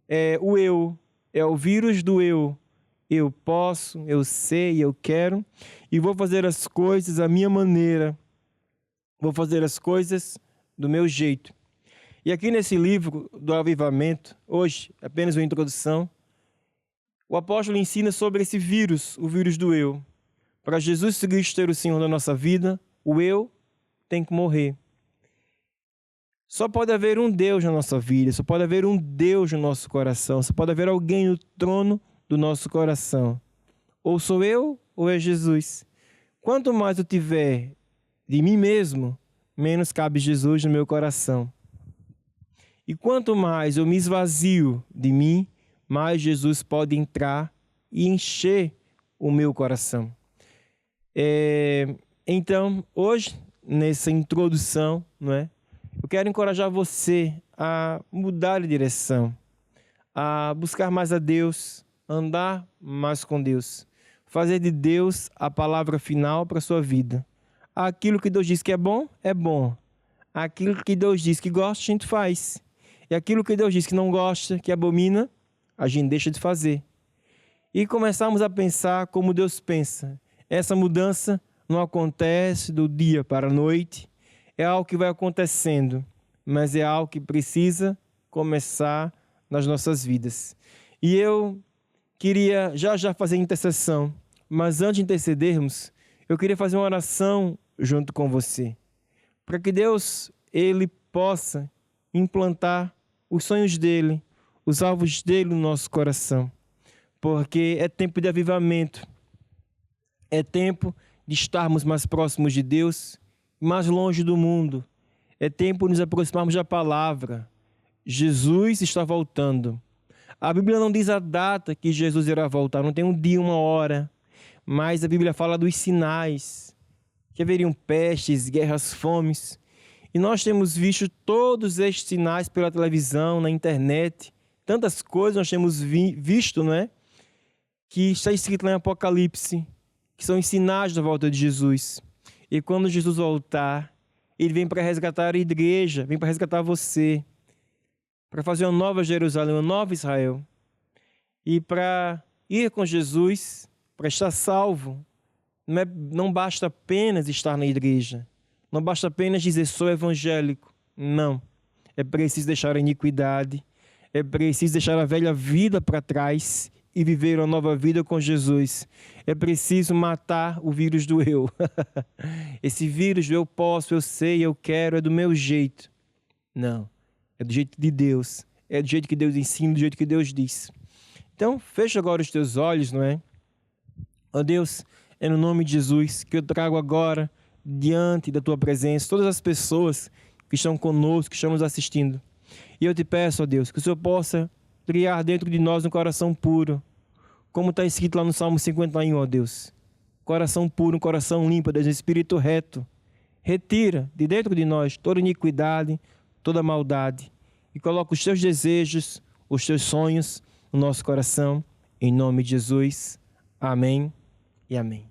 A: é o eu, é o vírus do eu. Eu posso, eu sei, eu quero, e vou fazer as coisas à minha maneira. Vou fazer as coisas do meu jeito. E aqui nesse livro do Avivamento, hoje, apenas uma introdução, o apóstolo ensina sobre esse vírus, o vírus do eu. Para Jesus Cristo ter o Senhor da nossa vida, o eu tem que morrer. Só pode haver um Deus na nossa vida, só pode haver um Deus no nosso coração, só pode haver alguém no trono do nosso coração. Ou sou eu, ou é Jesus. Quanto mais eu tiver de mim mesmo, menos cabe Jesus no meu coração. E quanto mais eu me esvazio de mim, mais Jesus pode entrar e encher o meu coração. Então, hoje, nessa introdução, não é? Eu quero encorajar você a mudar de direção, a buscar mais a Deus, andar mais com Deus, fazer de Deus a palavra final para a sua vida. Aquilo que Deus diz que é bom, é bom. Aquilo que Deus diz que gosta, a gente faz. E aquilo que Deus diz que não gosta, que abomina, a gente deixa de fazer. E começamos a pensar como Deus pensa. Essa mudança não acontece do dia para a noite, é algo que vai acontecendo, mas é algo que precisa começar nas nossas vidas. E eu queria já fazer intercessão, mas antes de intercedermos, eu queria fazer uma oração junto com você, para que Deus, Ele possa implantar os sonhos dEle, os alvos dEle no nosso coração, porque é tempo de avivamento, é tempo de estarmos mais próximos de Deus, mais longe do mundo, é tempo de nos aproximarmos da palavra. Jesus está voltando. A Bíblia não diz a data que Jesus irá voltar, não tem um dia, uma hora, mas a Bíblia fala dos sinais, que haveriam pestes, guerras, fomes, e nós temos visto todos estes sinais pela televisão, na internet, tantas coisas nós temos visto, não é? Que está escrito lá em Apocalipse, que são sinais da volta de Jesus. E quando Jesus voltar, ele vem para resgatar a igreja, vem para resgatar você, para fazer uma nova Jerusalém, uma nova Israel. E para ir com Jesus, para estar salvo, não basta apenas estar na igreja, não basta apenas dizer sou evangélico. Não, é preciso deixar a iniquidade, é preciso deixar a velha vida para trás e viver uma nova vida com Jesus. É preciso matar o vírus do eu. Esse vírus do eu posso, eu sei, eu quero, é do meu jeito. Não, é do jeito de Deus, é do jeito que Deus ensina, do jeito que Deus diz. Então, fecha agora os teus olhos, não é? Ó Deus, é no nome de Jesus que eu trago agora, diante da tua presença, todas as pessoas que estão conosco, que estão nos assistindo. E eu te peço, ó Deus, que o Senhor possa criar dentro de nós um coração puro, como está escrito lá no Salmo 51, ó Deus. Coração puro, um coração limpo, Deus, um espírito reto. Retira de dentro de nós toda iniquidade, toda maldade e coloca os teus desejos, os teus sonhos no nosso coração, em nome de Jesus. Amém e amém.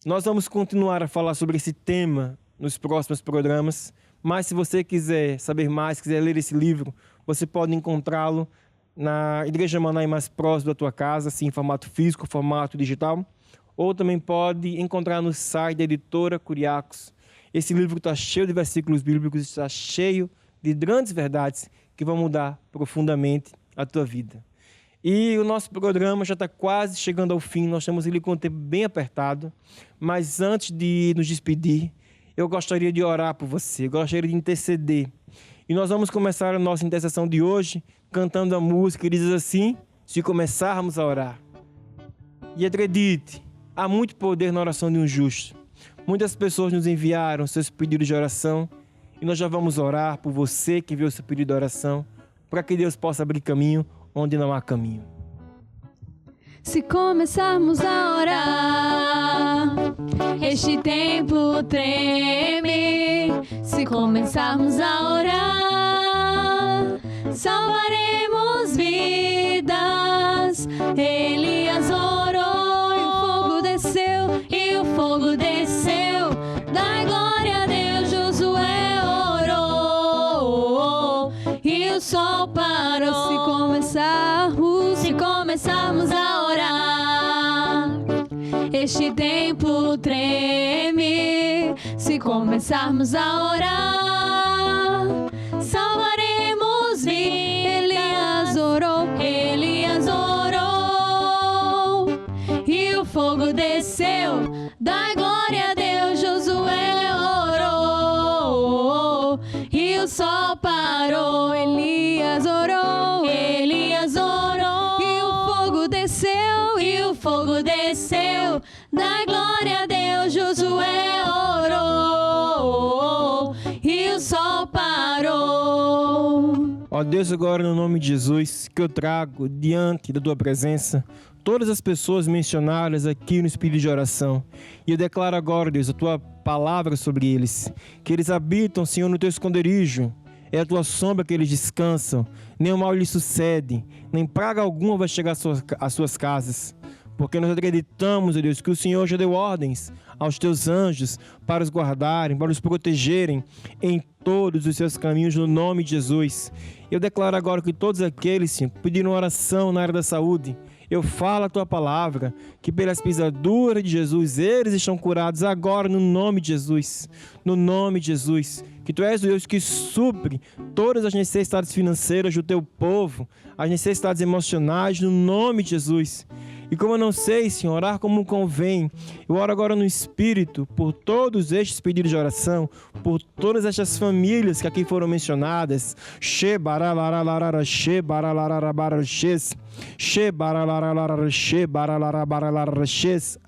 A: Nós vamos continuar a falar sobre esse tema nos próximos programas, mas se você quiser saber mais, quiser ler esse livro, você pode encontrá-lo na Igreja Manai mais próximo da tua casa, assim, em formato físico, formato digital, ou também pode encontrar no site da editora Curiacos. Esse livro está cheio de versículos bíblicos, está cheio de grandes verdades que vão mudar profundamente a tua vida. E o nosso programa já está quase chegando ao fim, nós temos ele com o tempo bem apertado, mas antes de nos despedir, eu gostaria de orar por você, eu gostaria de interceder. E nós vamos começar a nossa intercessão de hoje cantando a música que diz assim, se começarmos a orar. E acredite, há muito poder na oração de um justo. Muitas pessoas nos enviaram seus pedidos de oração e nós já vamos orar por você que enviou seu pedido de oração, para que Deus possa abrir caminho onde não há caminho.
B: Se começarmos a orar, este templo treme. Se começarmos a orar, salvaremos vidas. Elias orou e o fogo desceu, Dai glória a Deus, Josué orou e o sol parou. Se começarmos a orar, este templo treme. Se começarmos a orar, salvaremos vidas. Elias orou e o fogo desceu. Dai glória a Deus, Josué orou e o sol parou. Elias orou e o fogo desceu. Dai glória a Deus, Josué orou e o sol parou.
A: Ó Deus, agora no nome de Jesus, que eu trago diante da tua presença todas as pessoas mencionadas aqui no Espírito de oração. E eu declaro agora, Deus, a tua palavra sobre eles, que eles habitam, Senhor, no teu esconderijo. É a tua sombra que eles descansam, nenhum mal lhes sucede, nem praga alguma vai chegar às suas casas. Porque nós acreditamos, ó Deus, que o Senhor já deu ordens aos teus anjos para os guardarem, para os protegerem em todos os seus caminhos, no nome de Jesus. Eu declaro agora que todos aqueles, Senhor, que pediram oração na área da saúde, eu falo a tua palavra, que pelas pisaduras de Jesus, eles estão curados agora no nome de Jesus. No nome de Jesus. Que tu és o Deus que supre todas as necessidades financeiras do teu povo, as necessidades emocionais, no nome de Jesus. E como eu não sei, Senhor, orar como convém, eu oro agora no Espírito por todos estes pedidos de oração, por todas estas famílias que aqui foram mencionadas.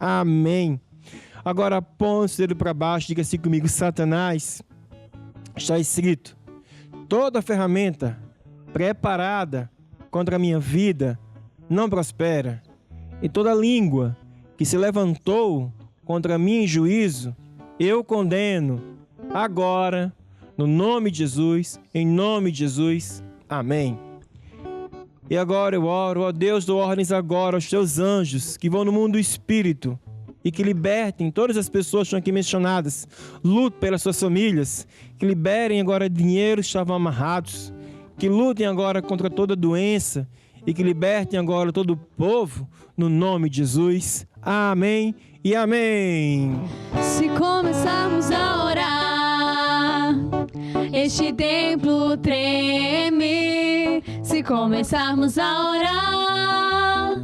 A: Amém. Agora aponte o dedo para baixo, diga assim comigo: Satanás, está escrito, toda ferramenta preparada contra a minha vida não prospera. E toda língua que se levantou contra mim em juízo, eu condeno agora, no nome de Jesus, em nome de Jesus. Amém. E agora eu oro, ó Deus, dou ordens agora aos teus anjos que vão no mundo do espírito e que libertem todas as pessoas que estão aqui mencionadas. Lutem pelas suas famílias, que liberem agora dinheiro que estavam amarrados, que lutem agora contra toda doença e que libertem agora todo o povo, no nome de Jesus. Amém e amém.
B: Se começarmos a orar, este templo treme. Se começarmos a orar,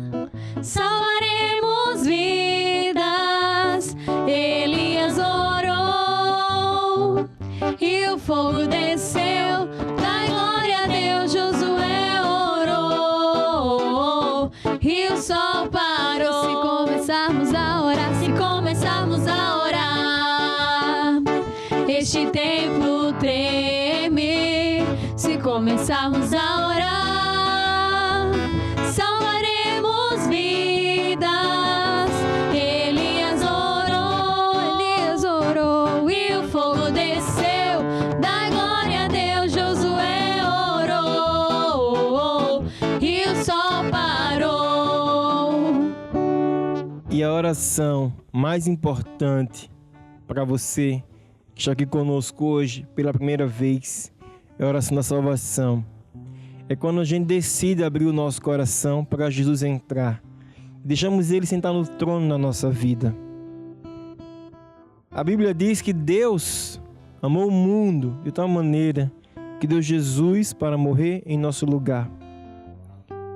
B: salvaremos vidas. Elias orou e o fogo desceu. Dai glória a Deus. Josué orou e o sol parou. Se começarmos a orar, se começarmos a orar, este templo treme. Se começarmos a orar, salvaremos vidas. Elias orou e o fogo desceu. Dai glória a Deus. Josué orou e o sol parou.
A: E a oração mais importante para você que está aqui conosco hoje pela primeira vez é a oração da salvação. É quando a gente decide abrir o nosso coração para Jesus entrar. Deixamos Ele sentar no trono na nossa vida. A Bíblia diz que Deus amou o mundo de tal maneira que deu Jesus para morrer em nosso lugar.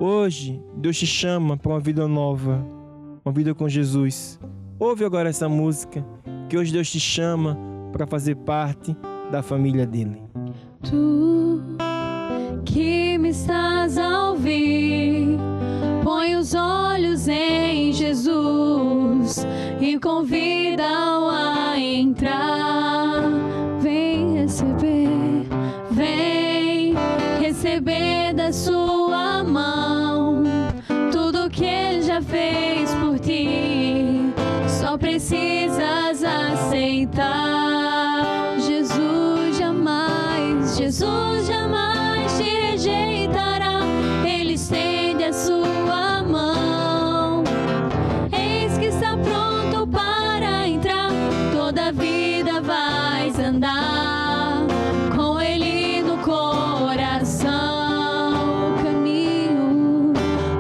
A: Hoje, Deus te chama para uma vida nova, uma vida com Jesus. Ouve agora essa música, que hoje Deus te chama para fazer parte da família dele.
B: Tu que me estás a ouvir, põe os olhos em Jesus e convida-o a entrar. Vem receber da sua mão tudo que Ele já fez por ti. Só precisas aceitar. Jesus jamais te rejeitará. Ele estende a sua mão. Eis que está pronto para entrar. Toda a vida vais andar com Ele no coração.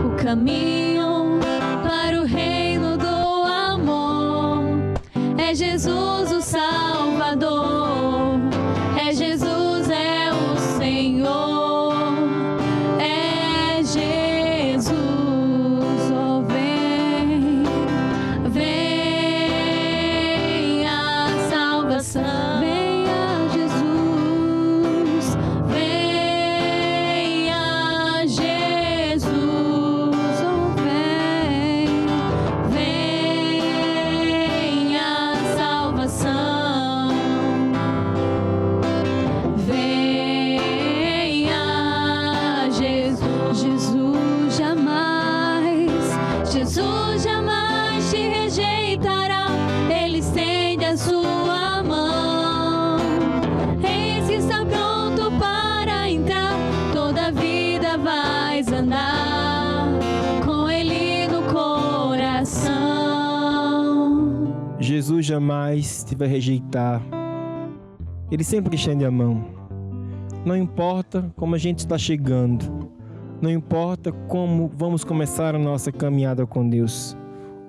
B: O caminho para o reino do amor é Jesus o Salvador. É Jesus, é o Senhor, é Jesus. Oh, vem a salvação, vem a Jesus, vem a Jesus. Oh, vem a salvação. Jesus jamais te rejeitará. Ele estende a sua mão. Eis que está pronto para entrar. Toda a vida vais andar com Ele no coração.
A: Jesus jamais te vai rejeitar. Ele sempre estende a mão. Não importa como a gente está chegando, não importa como vamos começar a nossa caminhada com Deus.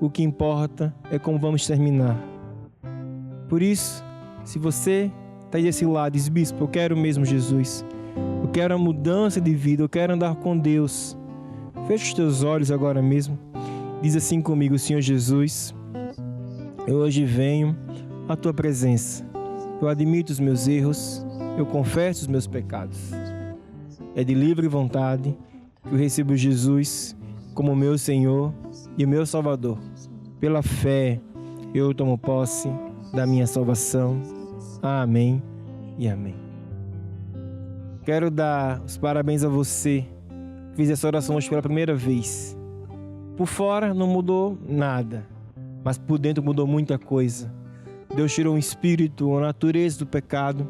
A: O que importa é como vamos terminar. Por isso, se você está aí desse lado e diz: bispo, eu quero mesmo Jesus, eu quero a mudança de vida, eu quero andar com Deus, feche os teus olhos agora mesmo. Diz assim comigo: Senhor Jesus, eu hoje venho à tua presença. Eu admito os meus erros, eu confesso os meus pecados. É de livre vontade que eu recebo Jesus como meu Senhor e meu Salvador. Pela fé, eu tomo posse da minha salvação. Amém e amém. Quero dar os parabéns a você que fez essa oração hoje pela primeira vez. Por fora não mudou nada, mas por dentro mudou muita coisa. Deus tirou um espírito, a natureza do pecado,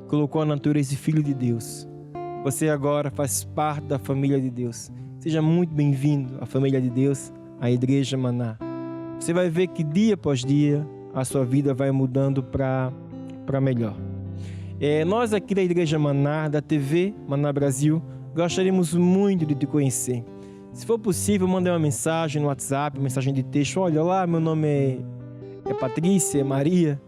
A: colocou a natureza de filho de Deus. você agora faz parte da família de Deus. Seja muito bem-vindo à família de Deus, à Igreja Maná. Você vai ver que dia após dia a sua vida vai mudando para melhor. Nós aqui da Igreja Maná, da TV Maná Brasil, gostaríamos muito de te conhecer. Se for possível, mande uma mensagem no WhatsApp, mensagem de texto. Olha, olá, meu nome é Patrícia, é Maria.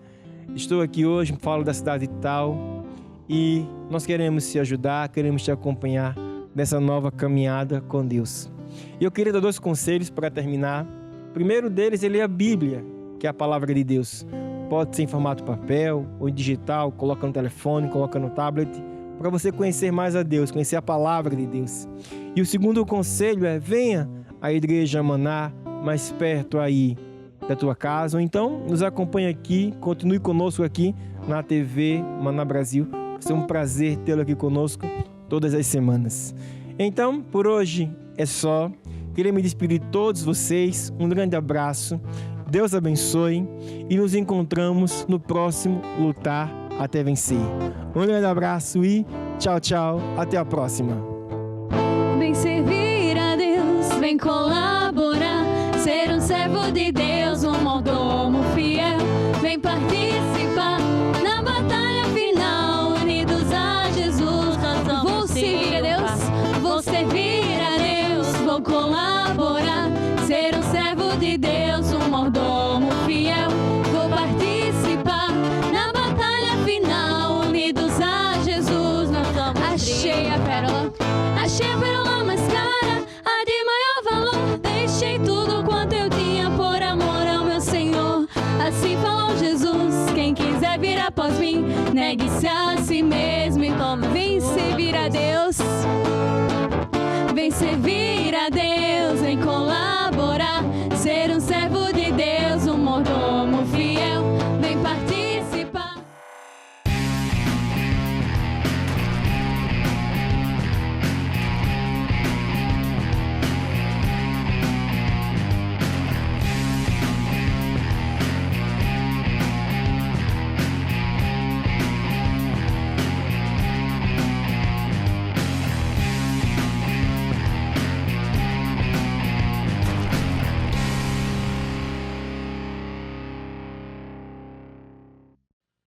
A: Estou aqui hoje, falo da cidade tal. E nós queremos te ajudar, queremos te acompanhar nessa nova caminhada com Deus. E eu queria dar 2 conselhos para terminar. O primeiro deles é ler a Bíblia, que é a palavra de Deus. Pode ser em formato papel ou em digital, coloca no telefone, coloca no tablet, para você conhecer mais a Deus, conhecer a palavra de Deus. E o segundo conselho é: venha à Igreja Maná, mais perto aí da tua casa, ou então nos acompanhe aqui, continue conosco aqui na TV Maná Brasil. Vai ser um prazer tê-lo aqui conosco todas as semanas. Então, por hoje é só. Queria me despedir de todos vocês. Um grande abraço. Deus abençoe e nos encontramos no próximo Lutar até Vencer. Um grande abraço e tchau, tchau. Até a próxima.
B: Vem servir a Deus, vem colaborar, ser um servo de Deus, um mordomo fiel. Vem participar na batalha final, unidos a Jesus. Nós vou servir a Deus, vou servir a Deus, vou colaborar, ser um servo de Deus, um mordomo fiel. Vou participar na batalha final, unidos a Jesus. Nós achei a pérola, achei a pérola mais cara, a de maior valor. Deixei tudo quanto eu tinha por amor ao meu Senhor. Assim falou Jesus: quem quiser vir após mim, negue-se a si mesmo e tome. Vem servir a Deus, vem servir a Deus, vem colaborar, ser um servo